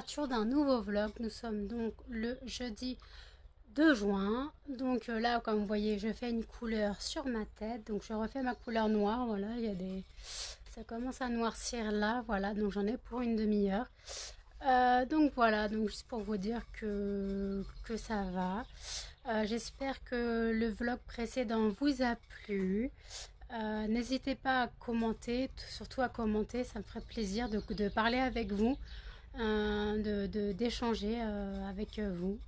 l'ouverture d'un nouveau vlog. Nous sommes donc le jeudi 2 juin. Donc là, comme vous voyez, je fais une couleur sur ma tête. Donc je refais ma couleur noire. Voilà, il y a des... ça commence à noircir là. Voilà, donc j'en ai pour une demi-heure. Donc voilà, donc juste pour vous dire que ça va. J'espère que le vlog précédent vous a plu. N'hésitez pas à commenter, surtout à commenter, ça me ferait plaisir de parler avec vous, d'échanger avec vous.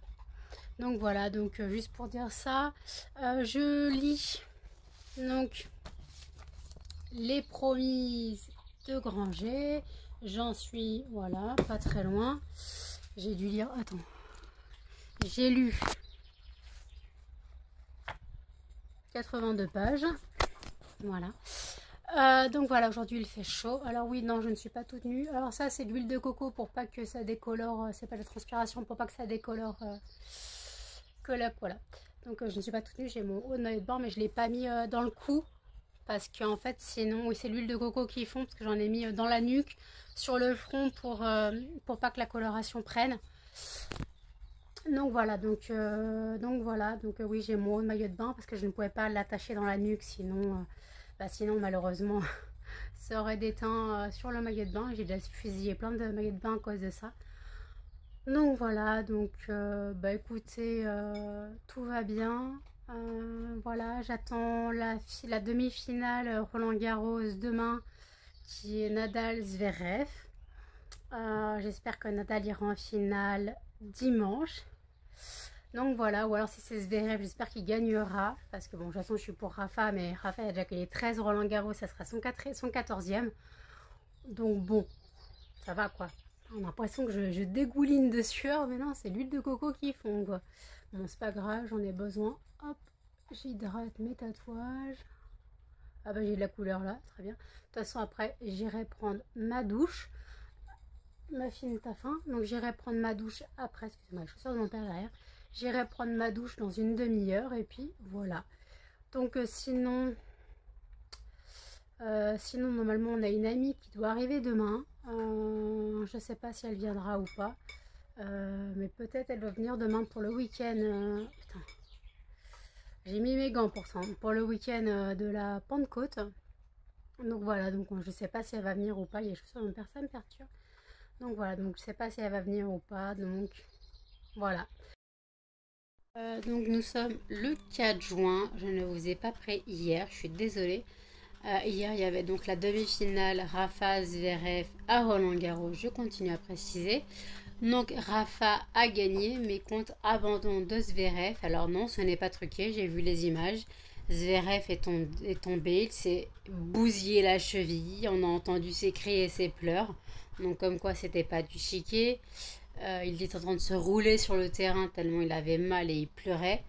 Donc voilà, donc juste pour dire ça, je lis donc Les Promises de Granger. J'en suis, voilà, pas très loin. J'ai dû lire, attends, j'ai lu 82 pages. Voilà. Donc voilà, aujourd'hui il fait chaud. Alors oui, non, je ne suis pas toute nue. Alors ça, c'est de l'huile de coco pour pas que ça décolore. C'est pas de la transpiration, pour pas que ça décolore. Voilà. Donc je ne suis pas toute nue. J'ai mon haut de maillot de bain, mais je l'ai pas mis dans le cou. Parce qu'en fait, sinon, oui, c'est l'huile de coco qui fond. Parce que j'en ai mis dans la nuque, sur le front, pour pas que la coloration prenne. Donc voilà, donc oui, j'ai mon haut de maillot de bain. Parce que je ne pouvais pas l'attacher dans la nuque, sinon... sinon malheureusement ça aurait des teints sur le maillot de bain. J'ai déjà fusillé plein de maillots de bain à cause de ça. Donc voilà, donc écoutez, tout va bien. Voilà, j'attends la demi-finale Roland Garros demain, qui est Nadal Zverev. J'espère que Nadal ira en finale dimanche. Donc voilà, ou alors si c'est Zverev, j'espère qu'il gagnera. Parce que bon, de toute façon, je suis pour Rafa, mais Rafa a déjà gagné 13 Roland Garros, ça sera son 14e. Donc bon, ça va quoi. On a l'impression que je dégouline de sueur, mais non, c'est l'huile de coco qui fond quoi. Bon, c'est pas grave, j'en ai besoin. Hop, j'hydrate mes tatouages. Ah bah j'ai de la couleur là, très bien. De toute façon, après, j'irai prendre ma douche. Ma fille t'a faim, donc j'irai prendre ma douche après. Excusez-moi, les chaussures de mon père derrière. J'irai prendre ma douche dans une demi-heure et puis voilà. Donc sinon normalement on a une amie qui doit arriver demain. Je sais pas si elle viendra ou pas, mais peut-être elle va venir demain pour le week-end. Putain, j'ai mis mes gants pour le week-end de la Pentecôte. Donc voilà, donc je sais pas si elle va venir ou pas. Les chaussures de mon père, ça me perturbe. Donc voilà, donc je sais pas si elle va venir ou pas. Donc voilà. Donc nous sommes le 4 juin, je ne vous ai pas prêt hier, je suis désolée. Hier il y avait donc la demi-finale Rafa Zverev à Roland Garros, je continue à préciser. Donc Rafa a gagné mais contre abandon de Zverev. Alors non, ce n'est pas truqué, j'ai vu les images. Zverev est tombé, il s'est bousillé la cheville, on a entendu ses cris et ses pleurs. Donc comme quoi c'était pas du chiquet. Il était en train de se rouler sur le terrain tellement il avait mal et il pleurait.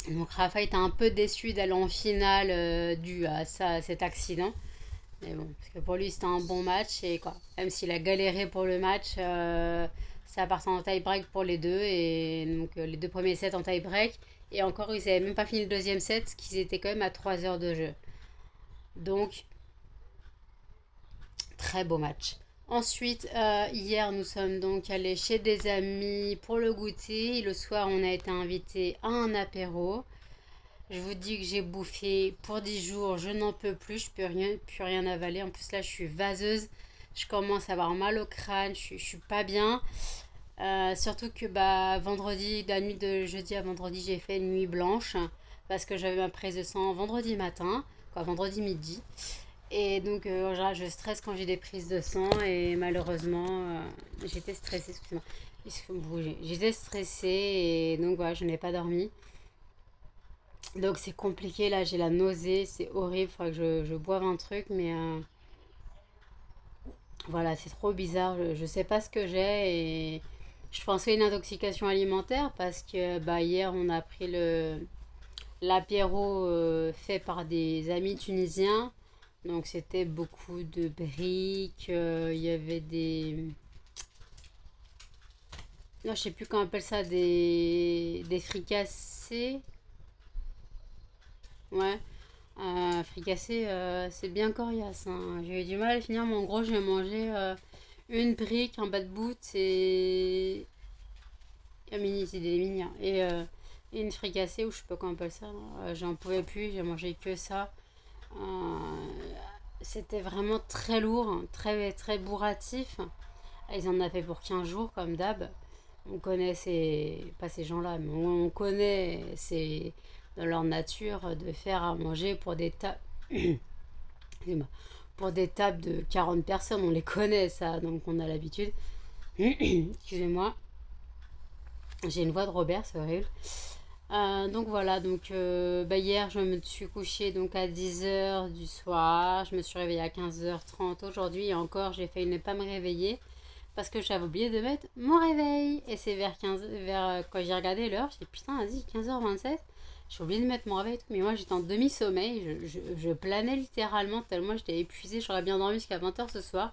Donc Rafa était un peu déçu d'aller en finale dû à cet accident. Mais bon, parce que pour lui c'était un bon match et quoi. Même s'il a galéré pour le match, ça partait en tie-break pour les deux. Et donc les deux premiers sets en tie-break. Et encore, ils n'avaient même pas fini le deuxième set, parce qu'ils étaient quand même à 3 heures de jeu. Donc, très beau match. Ensuite, hier, nous sommes donc allés chez des amis pour le goûter. Le soir, on a été invités à un apéro. Je vous dis que j'ai bouffé pour 10 jours. Je n'en peux plus. Je peux plus rien avaler. En plus, là, je suis vaseuse. Je commence à avoir mal au crâne. Je suis pas bien. Surtout que vendredi, la nuit de jeudi à vendredi, j'ai fait une nuit blanche. Parce que j'avais ma prise de sang vendredi matin. Quoi, vendredi midi. Et donc, je stresse quand j'ai des prises de sang et malheureusement, j'étais stressée, excusez-moi, il faut me bouger. J'étais stressée et donc voilà, je n'ai pas dormi. Donc c'est compliqué, là j'ai la nausée, c'est horrible, il faudrait que je boive un truc, mais voilà, c'est trop bizarre, je sais pas ce que j'ai et je pensais une intoxication alimentaire parce que hier on a pris l'apéro fait par des amis tunisiens. Donc c'était beaucoup de briques, il y avait des... Non, je sais plus comment on appelle ça, des fricassés. Ouais, fricassés, c'est bien coriace, hein. J'ai eu du mal à finir, mais en gros j'ai mangé une brique, un bas de bout et un mini, c'est des mini, hein. Et une fricassée ou je sais pas comment on appelle ça. J'en pouvais plus, j'ai mangé que ça. Euh, C'était vraiment très lourd, hein, très très bourratif. Ils en ont fait pour 15 jours comme d'hab. On connaît pas ces gens-là, mais on connaît dans leur nature de faire à manger pour des tables pour des tables de 40 personnes. On les connaît ça, donc on a l'habitude. Excusez-moi, j'ai une voix de Robert, c'est horrible. Donc voilà, donc bah hier je me suis couchée donc à 10 h du soir, je me suis réveillée à 15h30 aujourd'hui et encore j'ai failli ne pas me réveiller parce que j'avais oublié de mettre mon réveil. Et c'est quand j'ai regardé l'heure, j'ai dit putain, vas-y, 15h27, j'ai oublié de mettre mon réveil. Mais moi j'étais en demi-sommeil, je planais littéralement tellement j'étais épuisée, j'aurais bien dormi jusqu'à 20h ce soir.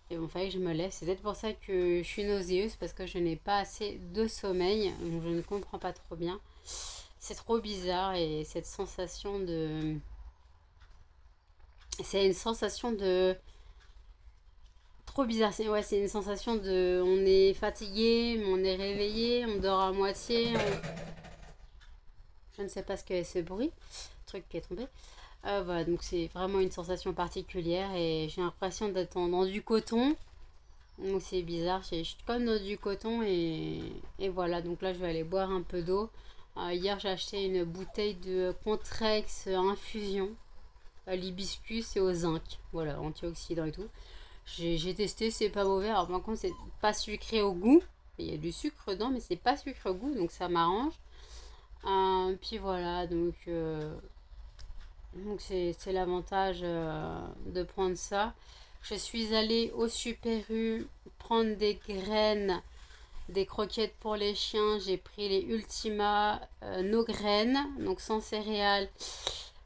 Et bon, fallait que je me lève. C'est peut-être pour ça que je suis nauséeuse parce que je n'ai pas assez de sommeil. Donc je ne comprends pas trop bien. C'est trop bizarre et cette sensation de... C'est une sensation de... Trop bizarre. C'est une sensation de... On est fatigué, mais on est réveillé, on dort à moitié. Je ne sais pas ce qu'est ce bruit. Le truc qui est tombé. Voilà, donc c'est vraiment une sensation particulière et j'ai l'impression d'être dans du coton. Donc c'est bizarre, je suis comme dans du coton et voilà, donc là je vais aller boire un peu d'eau. Hier j'ai acheté une bouteille de Contrex infusion à l'hibiscus et au zinc, voilà, antioxydant et tout. J'ai testé, c'est pas mauvais. Alors par contre c'est pas sucré au goût, il y a du sucre dedans mais c'est pas sucré au goût donc ça m'arrange. Puis voilà, donc c'est l'avantage de prendre ça. Je suis allée au Super U prendre des graines, des croquettes pour les chiens. J'ai pris les Ultima no graines, donc sans céréales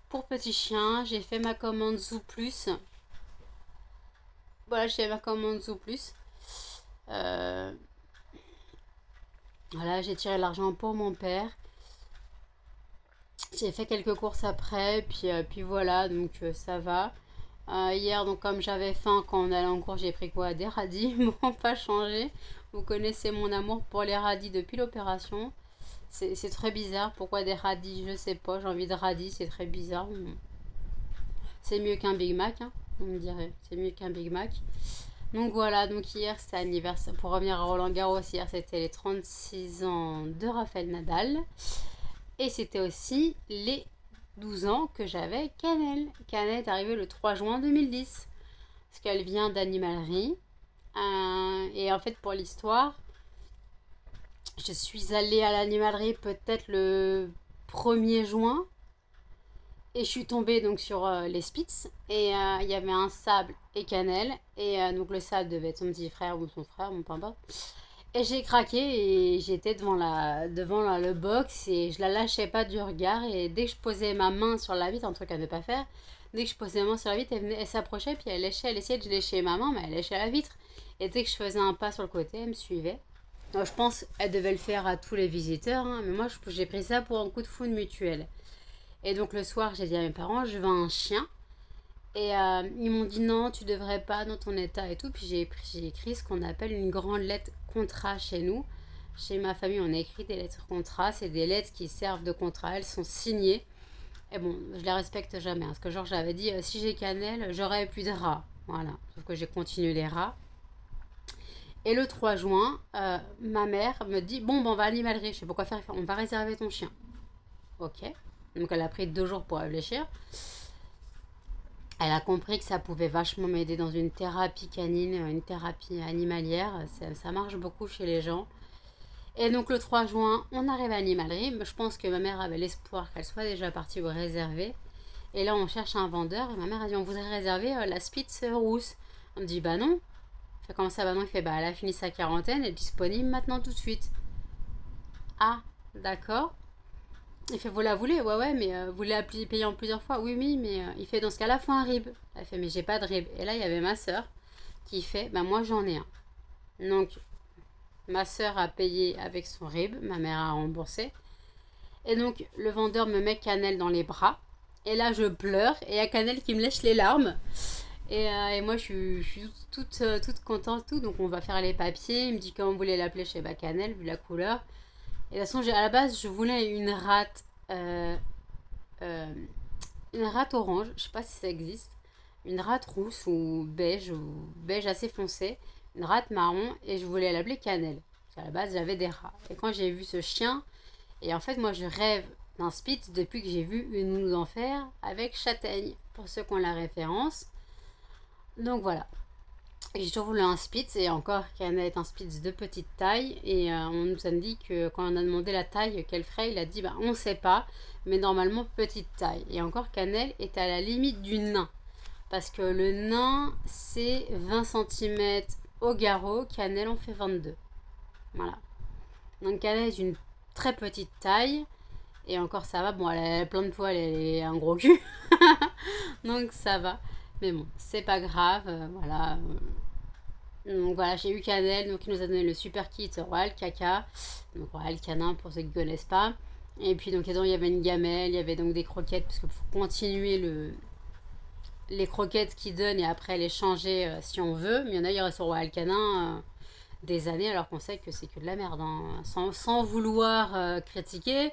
pour petits chiens. J'ai fait ma commande Zoo Plus. Voilà, j'ai fait ma commande Zoo Plus. Voilà, j'ai tiré l'argent pour mon père. J'ai fait quelques courses après, puis voilà, donc ça va. Hier, donc comme j'avais faim quand on allait en cours, j'ai pris quoi? Des radis, ils m'ont pas changé. Vous connaissez mon amour pour les radis depuis l'opération. C'est très bizarre. Pourquoi des radis? Je sais pas. J'ai envie de radis, c'est très bizarre. C'est mieux qu'un Big Mac, hein, on me dirait. C'est mieux qu'un Big Mac. Donc voilà, donc hier c'était anniversaire. Pour revenir à Roland Garros, hier c'était les 36 ans de Rafael Nadal. Et c'était aussi les 12 ans que j'avais Cannelle. Cannelle est arrivée le 3 juin 2010. Parce qu'elle vient d'animalerie. Et en fait, pour l'histoire, je suis allée à l'animalerie peut-être le 1er juin. Et je suis tombée donc sur les Spitz. Et il y avait un sable et Cannelle. Et donc le sable devait être son petit frère ou son frère, mon peu importe. Et j'ai craqué et j'étais devant le box et je la lâchais pas du regard. Et dès que je posais ma main sur la vitre, un truc à ne pas faire, dès que je posais ma main sur la vitre, elle s'approchait puis elle essayait de lécher ma main, mais elle léchait la vitre. Et dès que je faisais un pas sur le côté, elle me suivait. Alors, je pense qu'elle devait le faire à tous les visiteurs, hein, mais moi j'ai pris ça pour un coup de foudre mutuel. Et donc le soir, j'ai dit à mes parents, je veux un chien. Et ils m'ont dit non, tu devrais pas dans ton état et tout. Puis j'ai écrit ce qu'on appelle une grande lettre contrat chez nous. Chez ma famille, on a écrit des lettres contrat. C'est des lettres qui servent de contrat. Elles sont signées. Et bon, je les respecte jamais. Parce que genre, j'avais dit, si j'ai Cannelle, j'aurai plus de rats. Voilà. Sauf que j'ai continué les rats. Et le 3 juin, ma mère me dit, bon, on va à l'animalerie. Je sais pourquoi faire. On va réserver ton chien. Ok. Donc elle a pris 2 jours pour réfléchir. Elle a compris que ça pouvait vachement m'aider dans une thérapie canine, une thérapie animalière. Ça marche beaucoup chez les gens. Et donc le 3 juin, on arrive à l'animalerie. Je pense que ma mère avait l'espoir qu'elle soit déjà partie au réservé. Et là, on cherche un vendeur. Et ma mère a dit, on voudrait réserver la Spitz rousse. On me dit, bah non. Fait comment ça, bah non? Il fait, bah elle a fini sa quarantaine, elle est disponible maintenant tout de suite. Ah, d'accord. Il fait, vous la voulez? Ouais, ouais, mais vous l'avez payé en plusieurs fois? Oui, oui, mais il fait, dans ce cas-là, faut un rib. Elle fait, mais j'ai pas de rib. Et là, il y avait ma soeur qui fait, bah moi j'en ai un. Donc, ma soeur a payé avec son rib, ma mère a remboursé. Et donc, le vendeur me met Cannelle dans les bras. Et là, je pleure. Et il y a Cannelle qui me lèche les larmes. Et moi, je suis toute contente, tout. Donc, on va faire les papiers. Il me dit comment vous voulez l'appeler. Je sais pas, cannelle, vu la couleur. Et de toute façon, à la base, je voulais euh, une rate orange. Je sais pas si ça existe. Une rate rousse ou beige assez foncé. Une rate marron. Et je voulais l'appeler cannelle. Parce qu'à la base, j'avais des rats. Et quand j'ai vu ce chien, et en fait, moi, je rêve d'un Spitz depuis que j'ai vu une nounou d'enfer avec châtaigne. Pour ceux qui ont la référence. Donc voilà. J'ai toujours voulu un Spitz et encore Cannelle est un Spitz de petite taille et on nous a dit que quand on a demandé la taille qu'elle ferait, il a dit bah on sait pas mais normalement petite taille et encore Cannelle est à la limite du nain parce que le nain c'est 20 centimètres au garrot, Cannelle en fait 22. Voilà. Donc Cannelle est une très petite taille et encore ça va, bon elle a plein de poils, elle est un gros cul donc ça va mais bon c'est pas grave, voilà. Donc voilà, j'ai eu Canel, donc il nous a donné le super kit Royal Caca, donc Royal Canin pour ceux qui ne connaissent pas. Et puis donc dedans il y avait une gamelle, il y avait donc des croquettes, parce que pour continuer les croquettes qu'il donne et après les changer si on veut. Mais il y en a, il reste au Royal Canin des années alors qu'on sait que c'est que de la merde. Hein. Sans vouloir critiquer,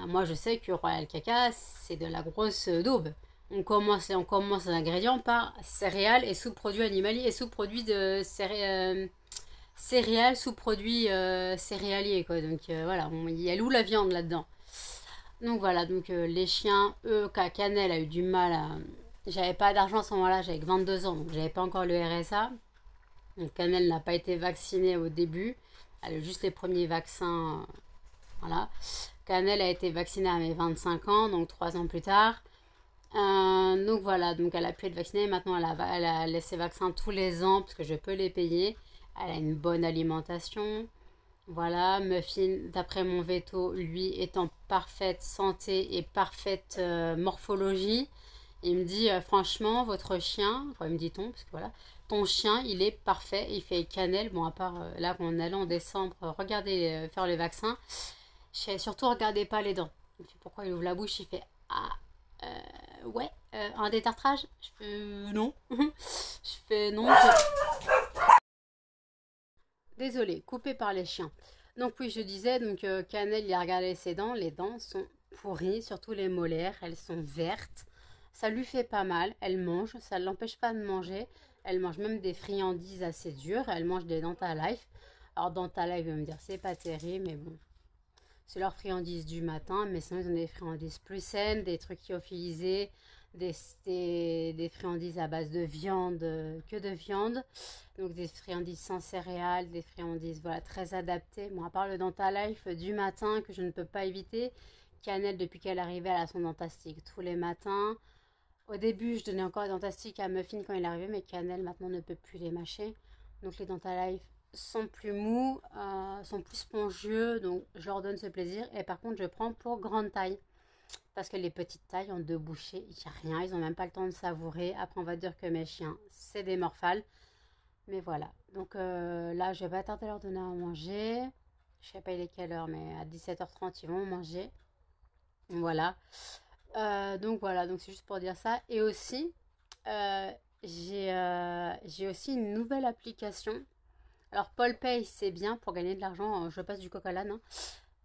moi je sais que Royal Caca c'est de la grosse daube. On commence les ingrédients par céréales et sous-produits animaliers et sous-produits de céréales, sous-produits céréaliers quoi. Donc voilà, il y a où la viande là-dedans. Donc voilà, donc les chiens, eux, Cannelle a eu du mal à... J'avais pas d'argent à ce moment-là, j'avais que 22 ans, donc j'avais pas encore le RSA. Donc Cannelle n'a pas été vaccinée au début. Elle a juste les premiers vaccins. Voilà. Cannelle a été vaccinée à mes 25 ans, donc 3 ans plus tard. Donc voilà, donc elle a pu être vaccinée. Maintenant, elle a laissé vaccins tous les ans parce que je peux les payer. Elle a une bonne alimentation. Voilà, Muffin, d'après mon veto, lui est en parfaite santé et parfaite morphologie. Il me dit franchement, votre chien, enfin il me dit-on, parce que voilà, ton chien, il est parfait, il fait cannelle. Bon, à part là, quand on allait en décembre, regardez faire les vaccins. Surtout, regardez pas les dents. Il me fait pourquoi il ouvre la bouche, il fait ah. Ouais, un détartrage. Je fais non. Je fais non. Désolée, coupé par les chiens. Donc oui, je disais, donc Cannelle, il a regardé ses dents. Les dents sont pourries, surtout les molaires. Elles sont vertes. Ça lui fait pas mal. Elle mange, ça ne l'empêche pas de manger. Elle mange même des friandises assez dures. Elle mange des Dentalife. Alors Dentalife, il va me dire, c'est pas terrible, mais bon. C'est leur friandise du matin, mais sinon ils ont des friandises plus saines, des trucs lyophilisés, des friandises à base de viande, que de viande. Donc des friandises sans céréales, des friandises voilà, très adaptées. Bon, à part le Dentalife du matin que je ne peux pas éviter, Cannelle depuis qu'elle est arrivée, elle a son dentastique tous les matins. Au début, je donnais encore les dentastiques à Muffin quand il est arrivé, mais Cannelle maintenant ne peut plus les mâcher. Donc les Dentalife sont plus mous, sont plus spongieux, donc je leur donne ce plaisir. Et par contre, je prends pour grande taille. Parce que les petites tailles en deux bouchées, il n'y a rien, ils n'ont même pas le temps de savourer. Après, on va dire que mes chiens, c'est des morphales. Mais voilà, donc là, je vais pas tarder à leur donner à manger. Je sais pas il est quelle heure, mais à 17h30, ils vont manger. Voilà. Donc voilà, donc c'est juste pour dire ça. Et aussi, euh, j'ai aussi une nouvelle application. Alors Paul Pay, c'est bien pour gagner de l'argent. Je passe du coq à l'âne.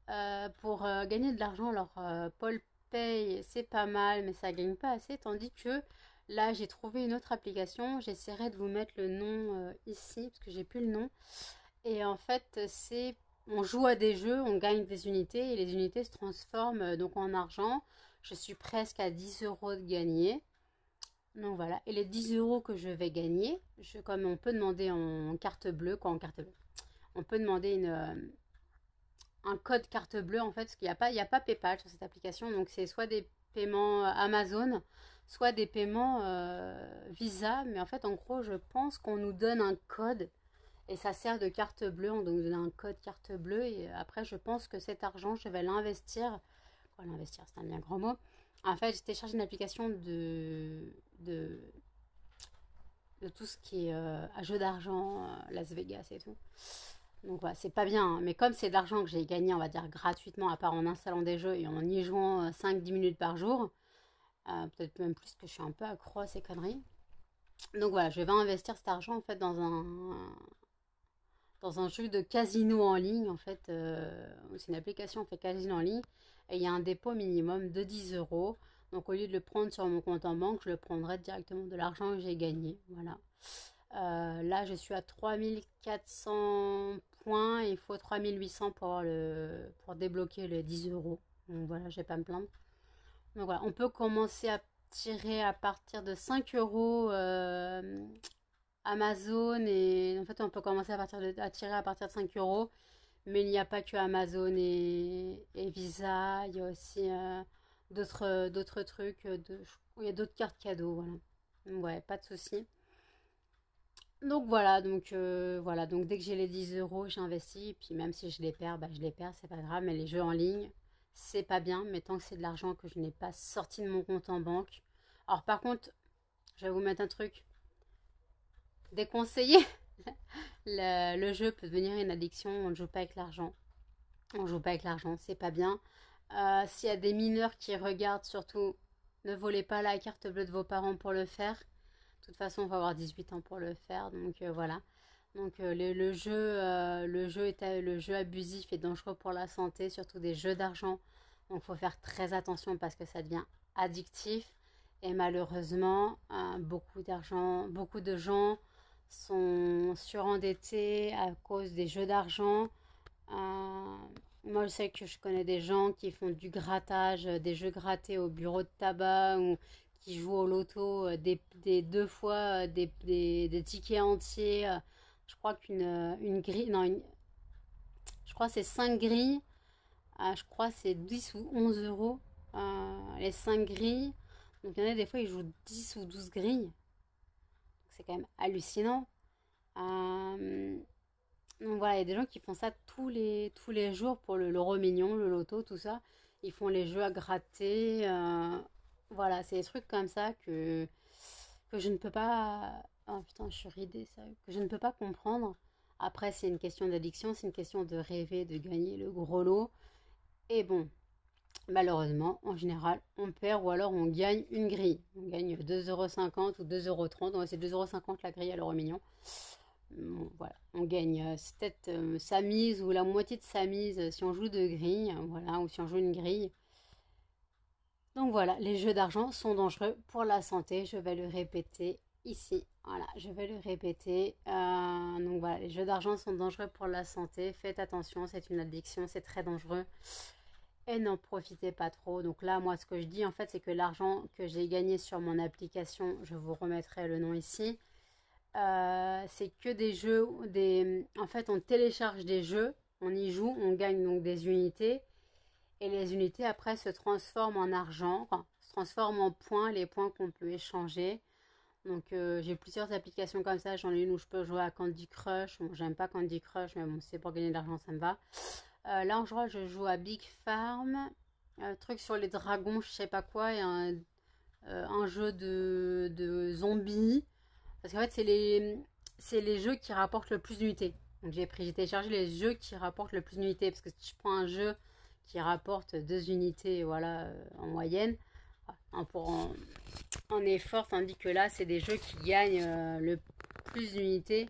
Hein. Pour gagner de l'argent, alors Paul Pay, c'est pas mal, mais ça gagne pas assez. Tandis que là, j'ai trouvé une autre application. J'essaierai de vous mettre le nom ici, parce que j'ai plus le nom. Et en fait, c'est... On joue à des jeux, on gagne des unités, et les unités se transforment donc en argent. Je suis presque à 10 euros de gagner. Donc voilà, et les 10 euros que je vais gagner, comme on peut demander en carte bleue, quoi en carte bleue, on peut demander un code carte bleue en fait, parce qu'il n'y a pas PayPal sur cette application, donc c'est soit des paiements Amazon, soit des paiements Visa, mais en fait en gros je pense qu'on nous donne un code, et ça sert de carte bleue, on nous donne un code carte bleue, et après je pense que cet argent je vais l'investir, quoi l'investir c'est un bien grand mot, en fait j'ai téléchargé une application de, de tout ce qui est jeu d'argent, Las Vegas et tout. Donc voilà, c'est pas bien, hein. Mais comme c'est de l'argent que j'ai gagné, on va dire gratuitement, à part en installant des jeux et en y jouant 5-10 minutes par jour, peut-être même plus que je suis un peu accro à ces conneries. Donc voilà, je vais investir cet argent en fait dans un jeu de casino en ligne. En fait, c'est une application, on fait casino en ligne. Et il y a un dépôt minimum de 10 euros. Donc au lieu de le prendre sur mon compte en banque, je le prendrai directement de l'argent que j'ai gagné. Voilà. Là, je suis à 3400 points. Il faut 3800 pour débloquer les 10 euros. Donc voilà, je vais pas me plaindre. Donc voilà, on peut commencer à tirer à partir de 5 euros Amazon. Et en fait, on peut commencer à tirer à partir de 5 euros. Mais il n'y a pas que Amazon et Visa. Il y a aussi d'autres trucs. Il y a d'autres cartes cadeaux. Voilà. Donc ouais, pas de souci. Donc voilà, donc dès que j'ai les 10 euros, j'investis, et puis même si je les perds, bah, je les perds, c'est pas grave, mais les jeux en ligne, c'est pas bien, mais tant que c'est de l'argent que je n'ai pas sorti de mon compte en banque. Alors par contre, je vais vous mettre un truc déconseillé. Le jeu peut devenir une addiction, on ne joue pas avec l'argent. On joue pas avec l'argent, c'est pas bien. S'il y a des mineurs qui regardent, surtout, ne volez pas la carte bleue de vos parents pour le faire. De toute façon, il faut avoir 18 ans pour le faire, donc voilà. Donc le jeu abusif est dangereux pour la santé, surtout des jeux d'argent. Donc il faut faire très attention parce que ça devient addictif. Et malheureusement, beaucoup de gens sont surendettés à cause des jeux d'argent. Euh, Moi, je sais que je connais des gens qui font du grattage, des jeux grattés au bureau de tabac ou qui jouent au loto deux fois des tickets entiers. Je crois une grille, non, je crois que c'est 5 grilles. Je crois que c'est 10 ou 11 euros les 5 grilles. Donc, il y en a des fois, ils jouent 10 ou 12 grilles. C'est quand même hallucinant. Euh, Donc voilà, il y a des gens qui font ça tous les jours pour l'euro mignon, le loto, tout ça. Ils font les jeux à gratter. Voilà, c'est des trucs comme ça que je ne peux pas. Oh putain, je suis ridée, ça. Que je ne peux pas comprendre. Après, c'est une question d'addiction, c'est une question de rêver de gagner le gros lot. Et bon, malheureusement, en général, on perd ou alors on gagne une grille. On gagne 2,50 € ou 2,30 €. Ouais, c'est 2,50 € la grille à l'euro mignon. Bon, voilà, on gagne peut-être sa mise ou la moitié de sa mise si on joue deux grilles, voilà, ou si on joue une grille. Donc voilà, les jeux d'argent sont dangereux pour la santé, je vais le répéter ici. Voilà, je vais le répéter. Donc voilà, les jeux d'argent sont dangereux pour la santé. Faites attention, c'est une addiction, c'est très dangereux. Et n'en profitez pas trop. Donc là, moi, ce que je dis, en fait, c'est que l'argent que j'ai gagné sur mon application, je vous remettrai le nom ici. C'est que des jeux, en fait, on télécharge des jeux, on y joue, on gagne donc des unités. Et les unités, après, se transforment en argent, enfin, se transforment en points, les points qu'on peut échanger. Donc, j'ai plusieurs applications comme ça. J'en ai une où je peux jouer à Candy Crush. Bon, j'aime pas Candy Crush, mais bon, c'est pour gagner de l'argent, ça me va. Là, en général, je joue à Big Farm. Truc sur les dragons, je sais pas quoi. Et un jeu de zombies. Parce qu'en fait, c'est les jeux qui rapportent le plus d'unités. Donc j'ai téléchargé les jeux qui rapportent le plus d'unités. Parce que si je prends un jeu qui rapporte 2 unités, voilà, en moyenne, en effort, tandis que là, c'est des jeux qui gagnent le plus d'unités.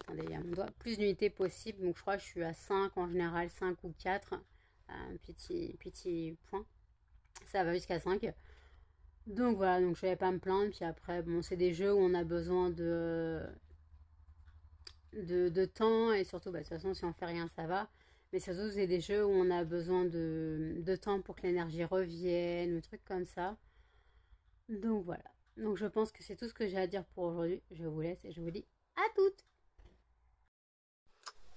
Attendez, il y a mon doigt. Plus d'unités possible. Donc je crois que je suis à 5 en général, 5 ou 4. Un petit point. Ça va jusqu'à 5. Donc voilà, donc je vais pas me plaindre. Puis après, bon, c'est des jeux où on a besoin de temps. Et surtout, bah, de toute façon, si on fait rien, ça va. Mais surtout, c'est des jeux où on a besoin de temps pour que l'énergie revienne, ou trucs comme ça. Donc voilà. Donc je pense que c'est tout ce que j'ai à dire pour aujourd'hui. Je vous laisse et je vous dis à toutes.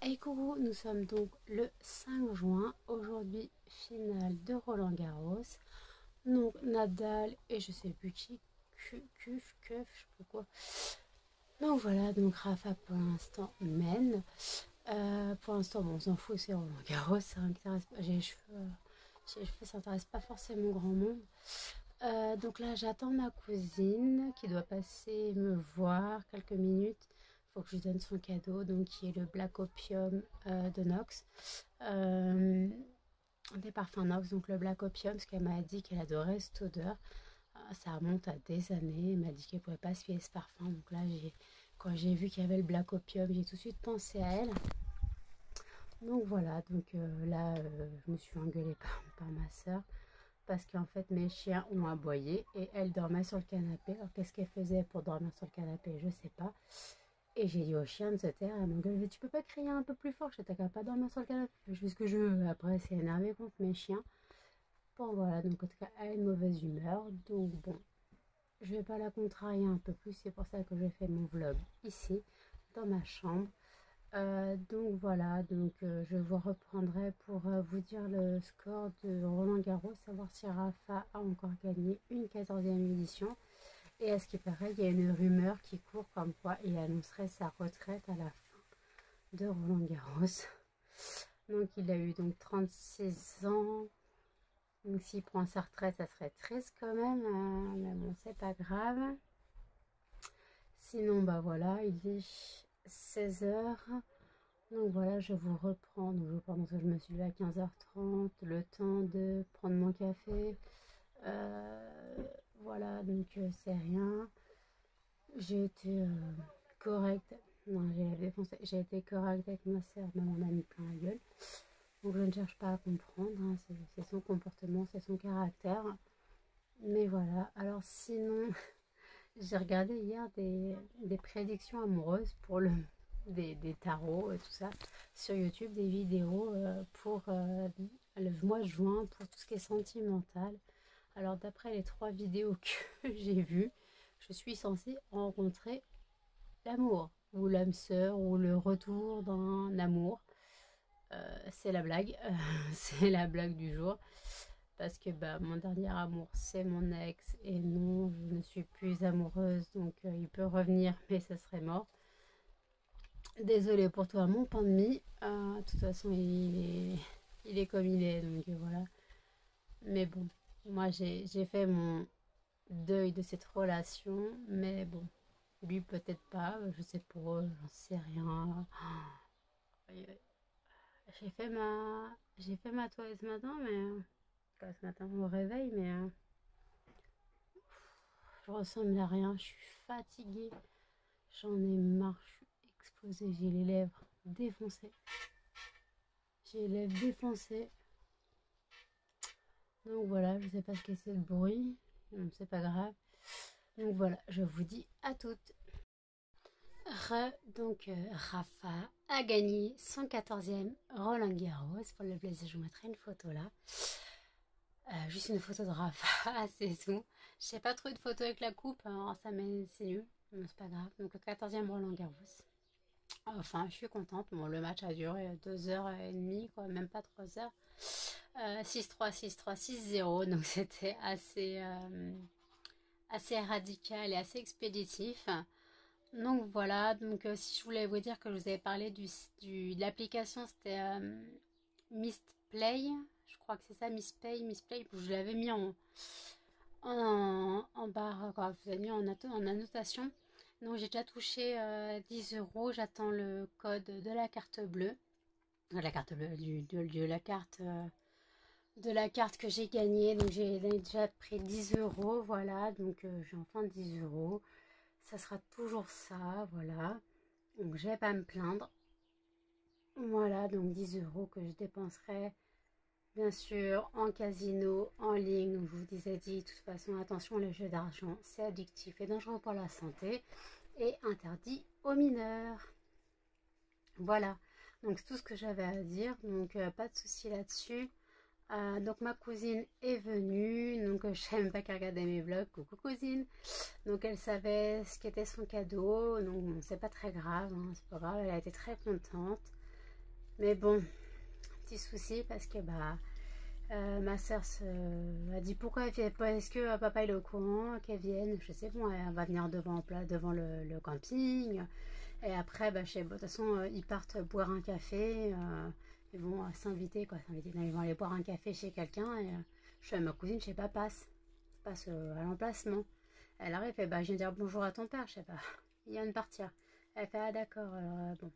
Hey coucou, nous sommes donc le 5 juin. Aujourd'hui, finale de Roland Garros. Donc Nadal et je sais plus qui, Kuf, je sais pas quoi. Donc voilà, donc Rafa pour l'instant mène. Pour l'instant, bon, on s'en fout, c'est Roland Garros, ça m'intéresse pas. J'ai les cheveux, ça n'intéresse pas forcément grand monde. Donc là, j'attends ma cousine qui doit passer me voir quelques minutes. Il faut que je lui donne son cadeau, donc qui est le Black Opium de Nox. Des parfums Nox, donc le Black Opium, parce qu'elle m'a dit qu'elle adorait cette odeur. ça remonte à des années. Elle m'a dit qu'elle pouvait pas se fier ce parfum. Donc là, quand j'ai vu qu'il y avait le Black Opium, j'ai tout de suite pensé à elle. Donc voilà, donc là, je me suis engueulée par ma soeur. Parce qu'en fait, mes chiens ont aboyé et elle dormait sur le canapé. Alors qu'est-ce qu'elle faisait pour dormir sur le canapé? Je sais pas. Et j'ai dit au chien de se taire. Elle m'engueule, tu peux pas crier un peu plus fort? Je t'ai qu'à pas dormir sur le canapé. Je fais ce que je veux. Après, c'est énervé contre mes chiens. Bon voilà, donc en tout cas, elle a une mauvaise humeur. Donc bon, je vais pas la contrarier un peu plus. C'est pour ça que je fais mon vlog ici, dans ma chambre. Donc voilà, donc je vous reprendrai pour vous dire le score de Roland Garros, savoir si Rafa a encore gagné une 14e édition. Et à ce qui paraît, il y a une rumeur qui court comme quoi il annoncerait sa retraite à la fin de Roland Garros. Donc il a eu donc 36 ans. Donc s'il prend sa retraite, ça serait triste quand même. Mais bon, c'est pas grave. Sinon, bah voilà, il est 16 h. Donc voilà, je vous reprends. Donc pendant que je me suis levée à 15 h 30, le temps de prendre mon café. Voilà, donc c'est rien. J'ai été correcte. Non, j'ai été correcte avec ma soeur, mais on a mis plein la gueule. Donc je ne cherche pas à comprendre. Hein, c'est son comportement, c'est son caractère. Mais voilà. Alors sinon, j'ai regardé hier des prédictions amoureuses pour des tarots et tout ça sur YouTube, des vidéos pour le mois de juin, pour tout ce qui est sentimental. Alors d'après les 3 vidéos que j'ai vues, je suis censée rencontrer l'amour ou l'âme sœur ou le retour d'un amour. C'est la blague, c'est la blague du jour. Parce que bah, mon dernier amour, c'est mon ex. Et non, je ne suis plus amoureuse. Donc, il peut revenir, mais ce serait mort. Désolée pour toi, mon pain de mie. De toute façon, il est comme il est. Donc, voilà. Mais bon, moi, j'ai fait mon deuil de cette relation. Mais bon, lui, peut-être pas. Je sais pas, j'en sais rien. J'ai fait ma toilette ce matin, mais... pas ce matin au réveil, mais je ressemble à rien, je suis fatiguée, j'en ai marre, je suis explosée, j'ai les lèvres défoncées. J'ai les lèvres défoncées. Donc voilà, je sais pas ce que c'est le bruit, c'est pas grave. Donc voilà, je vous dis à toutes. Donc Rafa a gagné son 14e Roland Garros. Pour le plaisir, je vous mettrai une photo là. Juste une photo de Rafa, c'est tout. Je sais pas trop de photos avec la coupe, alors ça c'est nul, mais c'est pas grave. Donc le 14e Roland Garros. Enfin, je suis contente. Bon, le match a duré 2 h30, quoi, même pas 3 heures. 6-3, 6-3, 6-0. Donc c'était assez radical et assez expéditif. Donc voilà, donc si je voulais vous dire que je vous avais parlé de l'application, c'était Mistplay, je crois que c'est ça, Mistplay, je l'avais mis en barre, quoi, vous avez mis en annotation. Donc j'ai déjà touché 10 €, j'attends le code de la carte bleue, de la carte bleue, de la carte que j'ai gagnée. Donc j'ai déjà pris 10 €, voilà, donc j'ai enfin 10 €. Ça sera toujours ça, voilà. Donc je vais pas me plaindre. Voilà, donc 10 € que je dépenserai bien sûr en casino, en ligne. Donc je vous disais dit, de toute façon, attention, les jeux d'argent, c'est addictif et dangereux pour la santé et interdit aux mineurs. Voilà, donc c'est tout ce que j'avais à dire, donc pas de souci là-dessus. Donc ma cousine est venue, donc je savais même pas qu'elle regardait mes vlogs, coucou cousine. Donc elle savait ce qu'était son cadeau, donc bon, c'est pas très grave, hein, c'est pas grave, elle a été très contente. Mais bon, petit souci parce que bah ma soeur a dit pourquoi elle vient pas, est-ce que papa il est au courant qu'elle vienne, je sais, bon elle va venir devant le camping. Et après, bah, de toute façon, ils partent boire un café. Ils vont s'inviter, quoi. Non, ils vont aller boire un café chez quelqu'un. Et je suis à ma cousine, je sais pas, passe à l'emplacement. Elle arrive, et bah, je viens dire bonjour à ton père, je sais pas. Il vient de partir. Elle fait, ah d'accord, alors bon.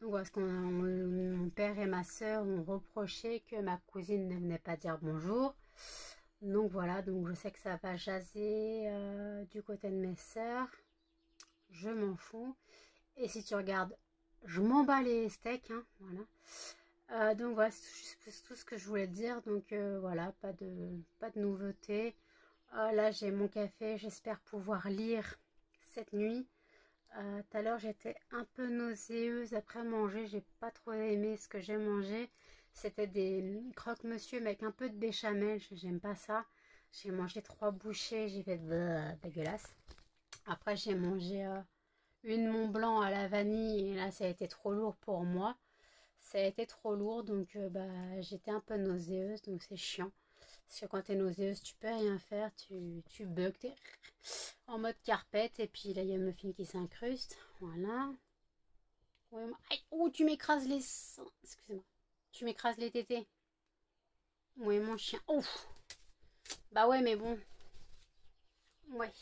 Donc, parce mon père et ma soeur ont reproché que ma cousine ne venait pas dire bonjour. Donc voilà, donc je sais que ça va jaser du côté de mes sœurs. Je m'en fous. Et si tu regardes, je m'en bats les steaks, hein, voilà. Donc voilà, c'est tout ce que je voulais dire. Donc voilà, pas de nouveauté. Là, j'ai mon café. J'espère pouvoir lire cette nuit. Tout à l'heure, j'étais un peu nauséeuse après manger. J'ai pas trop aimé ce que j'ai mangé. C'était des croque-monsieur mais avec un peu de béchamel. J'aime pas ça. J'ai mangé 3 bouchées. J'ai fait dégueulasse. Après, j'ai mangé une Mont Blanc à la vanille. Et là, ça a été trop lourd pour moi. Ça a été trop lourd. Donc, j'étais un peu nauséeuse. Donc, c'est chiant. Parce que quand t'es nauséeuse, tu peux rien faire. Tu bugs. T'es en mode carpette. Et puis là, il y a une muffin qui s'incruste. Voilà. Ouais, aïe, oh, tu m'écrases les seins. Excusez-moi. Tu m'écrases les tétés. Oui, mon chien. Ouf. Bah ouais, mais bon. Ouais.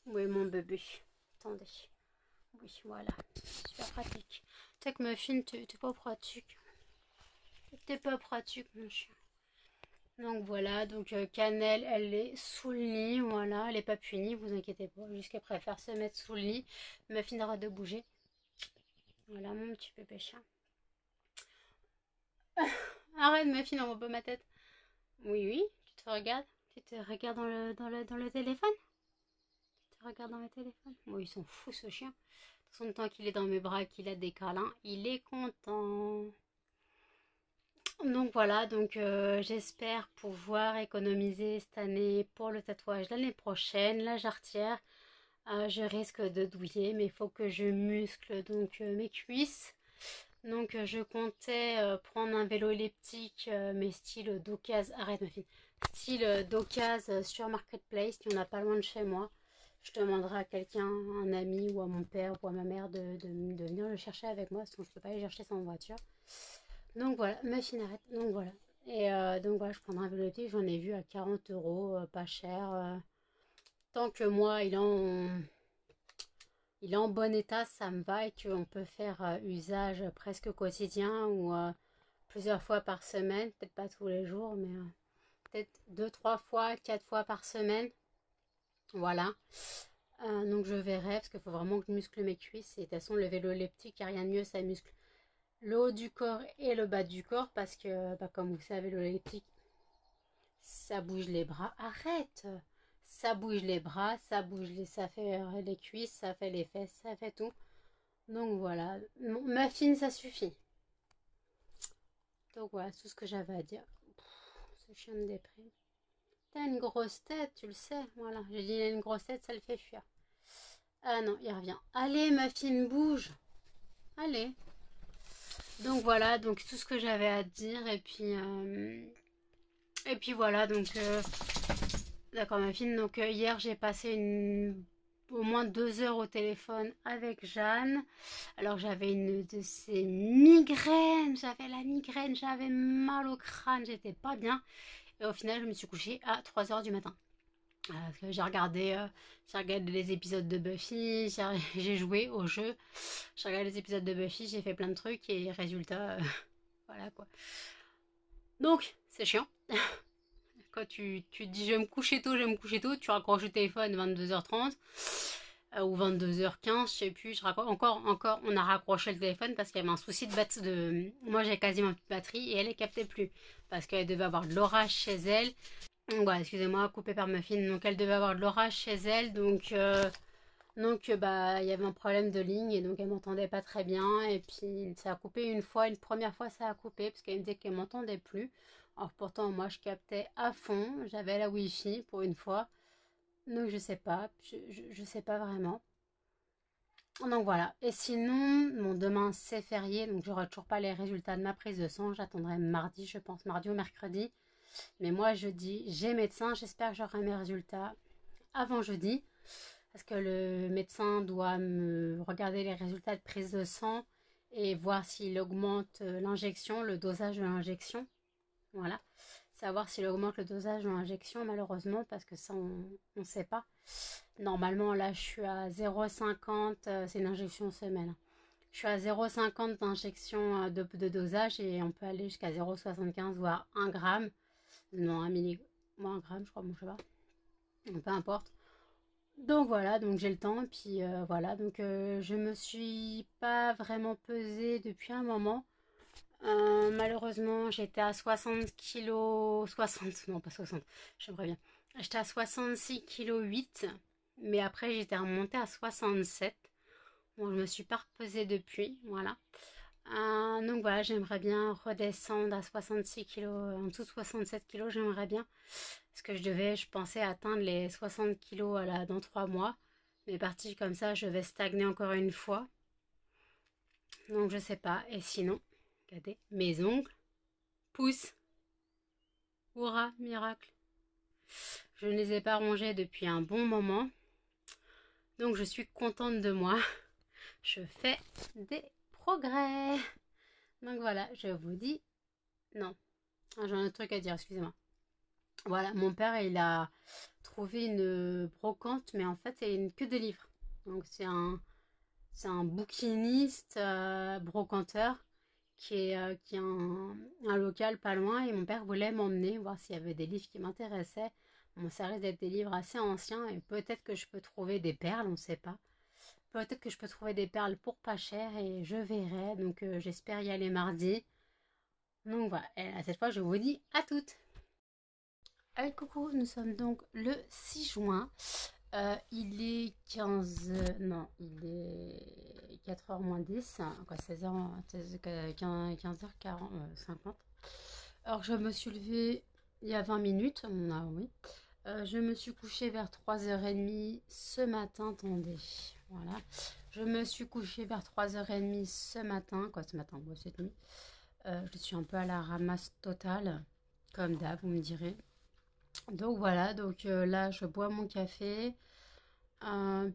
Oui, mon bébé. Attendez. Oui, voilà. Super pratique. Tu sais que muffin, t'es pas pratique. T'es pas pratique, mon chien. Donc voilà, donc Cannelle, elle est sous le lit, voilà, elle est pas punie, vous inquiétez pas, juste qu'elle préfère se mettre sous le lit. Muffin arrête de bouger. Voilà mon petit bébé chien. Arrête Muffin, on voit pas ma tête. Oui, oui, tu te regardes dans le téléphone. Tu te regardes dans le téléphone. Bon, il s'en fout ce chien. De toute façon, tant qu'il est dans mes bras, qu'il a des câlins, il est content. Donc voilà, donc j'espère pouvoir économiser cette année pour le tatouage l'année prochaine, la jarretière. Je risque de douiller, mais il faut que je muscle donc mes cuisses. Donc je comptais prendre un vélo elliptique, mais style d'occasion. Arrête ma fille. Style d'occasion sur Marketplace, qui en a pas loin de chez moi. Je demanderai à quelqu'un, un ami ou à mon père ou à ma mère de venir le chercher avec moi, sinon je peux pas aller chercher sans voiture. Donc voilà, machine arrête. Donc voilà. Et donc voilà, je prendrai un vélo elliptique, j'en ai vu à 40 euros, pas cher. Tant que moi, il est en bon état, ça me va et qu'on peut faire usage presque quotidien ou plusieurs fois par semaine, peut-être pas tous les jours, mais peut-être 2, 3 fois, 4 fois par semaine. Voilà. Donc je verrai parce qu'il faut vraiment que je muscle mes cuisses. Et de toute façon, le vélo elliptique, il n'y a rien de mieux, ça muscle le haut du corps et le bas du corps parce que, comme vous savez, le vélo elliptique, ça bouge les bras. Arrête! Ça bouge les bras, ça fait les cuisses, ça fait les fesses, ça fait tout. Donc voilà, muffin, ça suffit. Donc voilà, c'est tout ce que j'avais à dire. Ce chien de déprime. T'as une grosse tête, tu le sais. Voilà, j'ai dit il a une grosse tête, ça le fait fuir. Ah non, il revient. Allez, muffin, bouge. Allez. Donc voilà, donc tout ce que j'avais à dire. Et puis voilà, donc d'accord, muffin. Donc hier, j'ai passé au moins 2 heures au téléphone avec Jeanne. Alors j'avais une de ces migraines, j'avais la migraine, j'avais mal au crâne, j'étais pas bien. Et au final, je me suis couchée à 3 heures du matin. Parce que j'ai regardé les épisodes de Buffy, j'ai joué au jeu, j'ai regardé les épisodes de Buffy, j'ai fait plein de trucs et résultat, voilà quoi. Donc, c'est chiant. Quand tu te dis je vais me coucher tôt, tu raccroches le téléphone 22h30 ou 22h15, je sais plus, encore, on a raccroché le téléphone parce qu'il y avait un souci de batterie. Moi j'ai quasiment plus de batterie et elle ne captait plus parce qu'elle devait avoir de l'orage chez elle. Ouais, excusez-moi, coupé par Muffin. Donc elle devait avoir de l'orage chez elle, donc il y avait un problème de ligne et donc elle m'entendait pas très bien et puis ça a coupé une première fois ça a coupé parce qu'elle me disait qu'elle m'entendait plus. Alors pourtant moi je captais à fond, j'avais la wifi pour une fois. Donc je sais pas, je sais pas vraiment. Donc voilà, et sinon, bon, demain c'est férié, donc j'aurai toujours pas les résultats de ma prise de sang, j'attendrai mardi, je pense, mardi ou mercredi. Mais moi jeudi, j'ai médecin, j'espère que j'aurai mes résultats avant jeudi. Parce que le médecin doit me regarder les résultats de prise de sang et voir s'il augmente l'injection, le dosage de l'injection. Voilà. Savoir s'il augmente le dosage de l'injection, malheureusement, parce que ça, on ne sait pas. Normalement, là, je suis à 0,50, c'est une injection semaine. Je suis à 0,50 d'injection de dosage et on peut aller jusqu'à 0,75 voire 1 gramme. Non, 1 milligrammes. ou 1 gramme, je crois, bon, je sais pas. Peu importe. Donc voilà, donc j'ai le temps, puis voilà, donc je me suis pas vraiment pesée depuis un moment. Malheureusement, j'étais à 60 kilos, 60, non pas 60, j'aimerais bien. J'étais à 66 kg 8, mais après j'étais remontée à 67. Bon, je me suis pas repesée depuis, voilà. Donc voilà, j'aimerais bien redescendre à 66 kilos, en dessous de 67 kilos, j'aimerais bien. Parce que je pensais atteindre les 60 kilos dans 3 mois. Mais parti comme ça, je vais stagner encore une fois. Donc je sais pas. Et sinon, regardez, mes ongles poussent. Hurrah, miracle. Je ne les ai pas rongés depuis un bon moment. Donc je suis contente de moi. Je fais des progrès. Donc voilà, je vous dis non. J'ai un autre truc à dire, excusez-moi. Voilà, mon père, il a trouvé une brocante, mais en fait, c'est une queue de livres. Donc c'est un bouquiniste brocanteur qui a un local pas loin, et mon père voulait m'emmener voir s'il y avait des livres qui m'intéressaient. Bon, ça risque d'être des livres assez anciens, et peut-être que je peux trouver des perles, on ne sait pas. Peut-être que je peux trouver des perles pour pas cher, et je verrai. Donc j'espère y aller mardi. Donc voilà, et cette fois je vous dis à toutes. Allez, coucou, nous sommes donc le 6 juin. Il est 15... non, il est 4h moins 10, quoi, 16h, 15h40, 50. Alors, je me suis levée il y a 20 minutes, ah oui. Je me suis couchée vers 3h30 ce matin, attendez, voilà. Je me suis couchée vers 3h30 ce matin, quoi, ce matin, ouais, cette nuit. Je suis un peu à la ramasse totale, comme d'hab, vous me direz. Donc voilà, donc là, je bois mon café.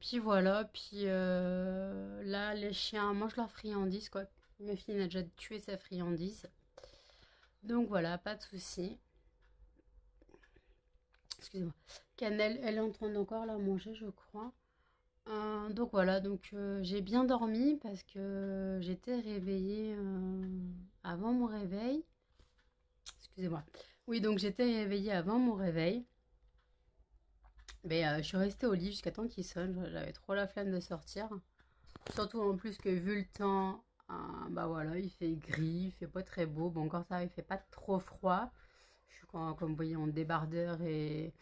Puis voilà, puis là les chiens mangent leurs friandises quoi. Ma fille a déjà tué sa friandise. Donc voilà, pas de souci. Excusez-moi. Cannelle, elle est en train d'encore la manger, je crois. Donc voilà, donc j'ai bien dormi parce que j'étais réveillée avant mon réveil. Excusez-moi. Oui, donc j'étais réveillée avant mon réveil. Mais je suis restée au lit jusqu'à temps qu'il sonne. J'avais trop la flemme de sortir. Surtout en plus que vu le temps, bah voilà, il fait gris, il fait pas très beau. Bon, encore ça, il fait pas trop froid. Je suis comme vous voyez en débardeur et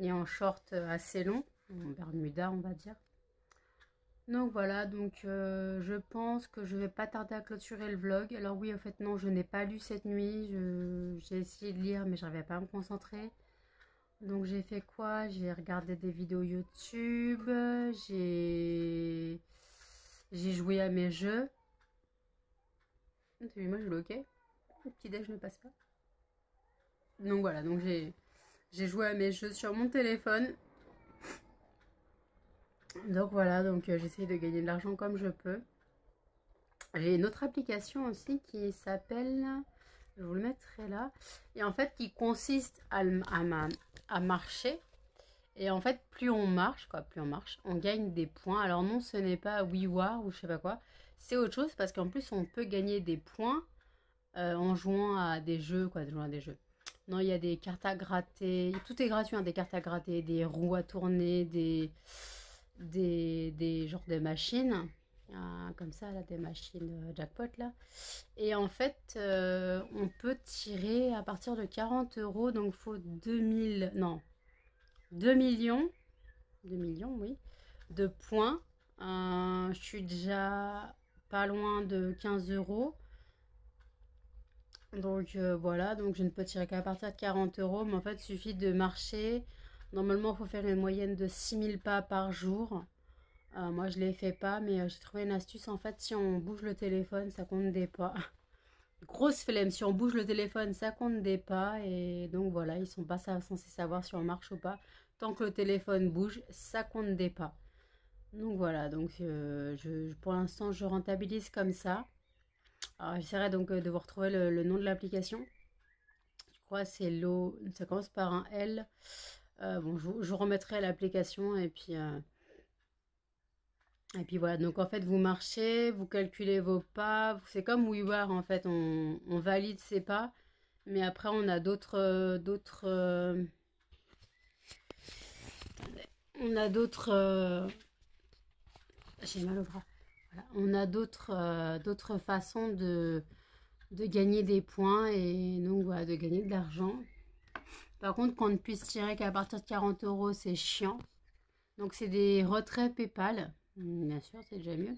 en short assez long, en bermuda on va dire. Donc voilà, donc je pense que je vais pas tarder à clôturer le vlog. Alors oui, en fait non, je n'ai pas lu cette nuit. J'ai essayé de lire mais j'arrivais pas à me concentrer. Donc j'ai fait quoi? J'ai regardé des vidéos YouTube, j'ai joué à mes jeux. Moi je ok. Le petit déj ne passe pas. Donc voilà, donc j'ai joué à mes jeux sur mon téléphone. Donc voilà, donc j'essaye de gagner de l'argent comme je peux. J'ai une autre application aussi qui s'appelle, je vous le mettrai là, et en fait qui consiste à marcher. Et en fait, plus on marche, on gagne des points. Alors non, ce n'est pas WeWar ou je sais pas quoi. C'est autre chose parce qu'en plus, on peut gagner des points en jouant à des jeux, Non, il y a des cartes à gratter. Tout est gratuit, hein, des cartes à gratter, des roues à tourner, des genres de machines. Comme ça, là, des machines jackpot, là. Et en fait, on peut tirer à partir de 40 euros. Donc, il faut 2000... Non, 2 millions, 2 millions, oui, de points. Je suis déjà pas loin de 15 euros. Donc voilà, donc je ne peux tirer qu'à partir de 40 euros. Mais en fait, il suffit de marcher. Normalement, il faut faire une moyenne de 6000 pas par jour. Moi, je ne les fais pas, mais j'ai trouvé une astuce. En fait, si on bouge le téléphone, ça compte des pas. Grosse flemme, si on bouge le téléphone, ça compte des pas. Et donc voilà, ils sont pas censés savoir si on marche ou pas. Tant que le téléphone bouge, ça compte des pas. Donc voilà, donc pour l'instant, je rentabilise comme ça. Alors j'essaierai donc de vous retrouver le nom de l'application. Je crois que c'est l'eau, ça commence par un L. Bon, je vous remettrai l'application et puis voilà, donc en fait vous marchez, vous calculez vos pas, c'est comme WeWar en fait, on valide ses pas, mais après on a d'autres attendez. On a d'autres... J'ai mal au bras. Voilà. On a d'autres façons de gagner des points et donc voilà, de gagner de l'argent. Par contre, qu'on ne puisse tirer qu'à partir de 40 €, c'est chiant. Donc c'est des retraits PayPal. Bien sûr, c'est déjà mieux.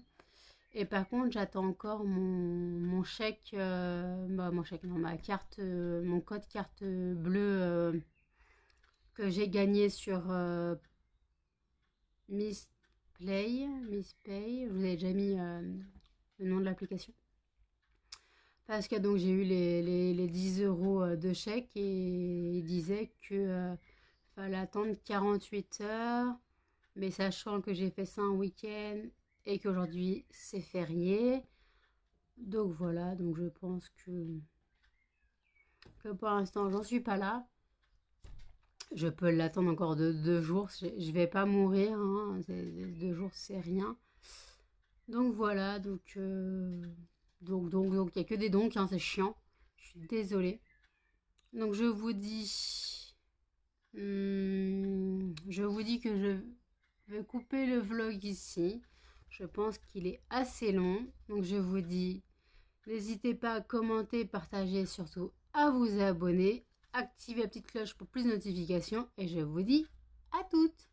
Et par contre, j'attends encore mon chèque, mon chèque, non, ma carte, mon code carte bleue que j'ai gagné sur Miss Pay. Je vous ai déjà mis le nom de l'application. Parce que donc j'ai eu les 10 € de chèque et il disait que fallait attendre 48 heures. Mais sachant que j'ai fait ça un week-end et qu'aujourd'hui c'est férié. Donc voilà, donc je pense que pour l'instant j'en suis pas là. Je peux l'attendre encore de 2 jours. Je vais pas mourir, hein. 2 jours c'est rien. Donc voilà, donc il n'y a que des donc, hein, c'est chiant. Je suis désolée. Donc je vous dis que je vais couper le vlog ici. Je pense qu'il est assez long. Donc je vous dis, n'hésitez pas à commenter, partager, surtout à vous abonner. Activez la petite cloche pour plus de notifications. Et je vous dis à toutes.